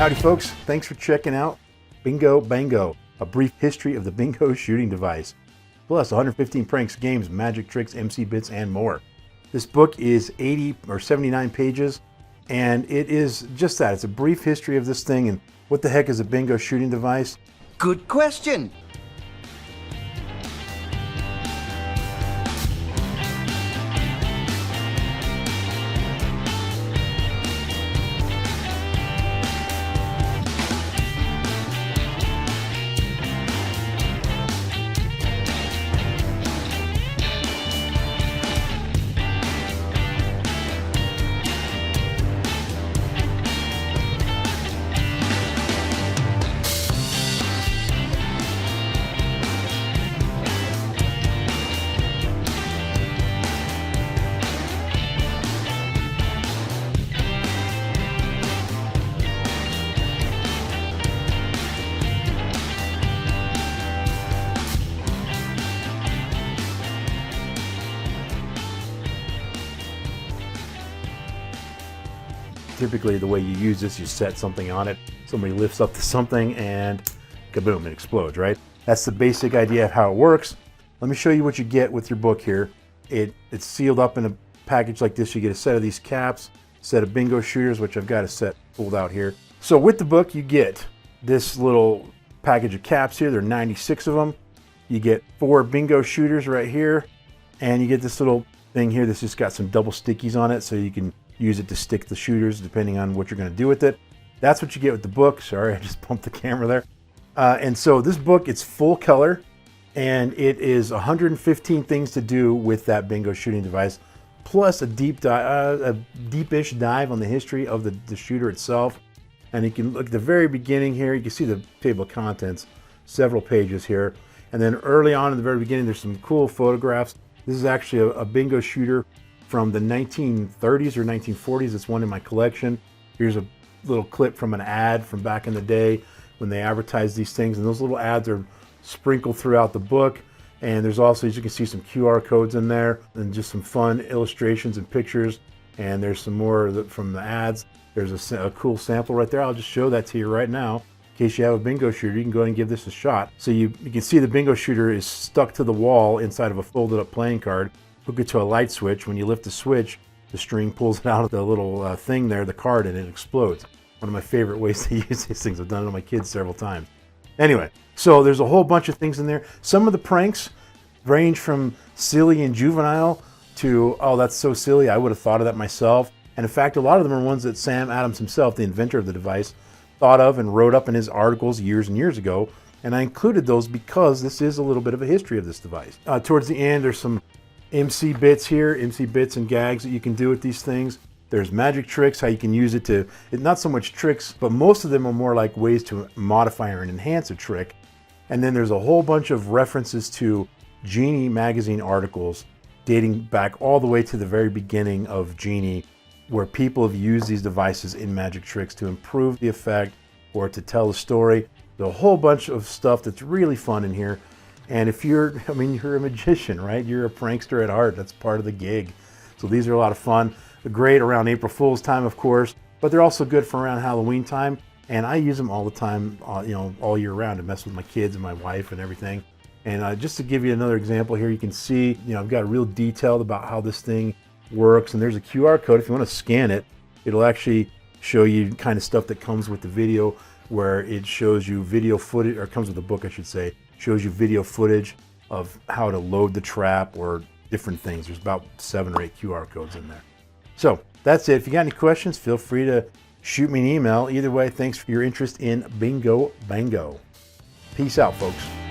Howdy folks, thanks for checking out Bingo Bango, a brief history of the bingo shooting device, plus 115 pranks, games, magic tricks, Emcee Bits, and more. This book is 80 or 79 pages, and it is just that. It's a brief history of this thing and what the heck is a bingo shooting device. Good question. Typically the way you use this, you set something on it, somebody lifts up to something and kaboom, it explodes, right? That's the basic idea of how it works. Let me show you what you get with your book here. It's sealed up in a package like this. You get a set of these caps, a set of bingo shooters, which I've got a set pulled out here. So with the book, you get this little package of caps here. There are 96 of them. You get 4 bingo shooters right here, and you get this little thing here that's just got some double stickies on it so you can use it to stick the shooters depending on what you're going to do with it. That's what you get with the book. Sorry, I just bumped the camera there. And so this book, it's full color, and it is 115 things to do with that bingo shooting device, plus a deepish dive on the history of the shooter itself. And you can look at the very beginning here. You can see the table of contents, several pages here. And then early on in the very beginning, there's some cool photographs. This is actually a bingo shooter from the 1930s or 1940s. It's one in my collection. Here's a little clip from an ad from back in the day when they advertised these things, and those little ads are sprinkled throughout the book. And there's also, as you can see, some QR codes in there and just some fun illustrations and pictures. And there's some more from the ads. There's a cool sample right there. I'll just show that to you right now. In case you have a bingo shooter, you can go ahead and give this a shot. So you can see the bingo shooter is stuck to the wall inside of a folded up playing card. Hook it to a light switch. When you lift the switch, the string pulls it out of the little thing there, the card, and it explodes. One of my favorite ways to use these things. I've done it on my kids several times. Anyway, so there's a whole bunch of things in there. Some of the pranks range from silly and juvenile to, oh, that's so silly, I would have thought of that myself. And in fact, a lot of them are ones that Sam Adams himself, the inventor of the device, thought of and wrote up in his articles years and years ago. And I included those because this is a little bit of a history of this device. Towards the end, there's some Emcee Bits here, Emcee Bits and gags that you can do with these things. There's magic tricks, how you can use it to, not so much tricks, but most of them are more like ways to modify or enhance a trick. And then there's a whole bunch of references to Genie magazine articles dating back all the way to the very beginning of Genie, where people have used these devices in magic tricks to improve the effect or to tell a story. There's a whole bunch of stuff that's really fun in here. And if you're a magician, right? You're a prankster at heart. That's part of the gig. So these are a lot of fun. They're great around April Fool's time, of course, but they're also good for around Halloween time. And I use them all the time, all year round to mess with my kids and my wife and everything. And just to give you another example here, you can see, I've got real detailed about how this thing works. And there's a QR code. If you want to scan it, it'll actually show you kind of stuff that comes with the video, where it shows you video footage, or comes with the book, I should say, shows you video footage of how to load the trap or different things. There's about 7 or 8 QR codes in there. So that's it. If you got any questions, feel free to shoot me an email. Either way, thanks for your interest in Bingo Bango. Peace out, folks.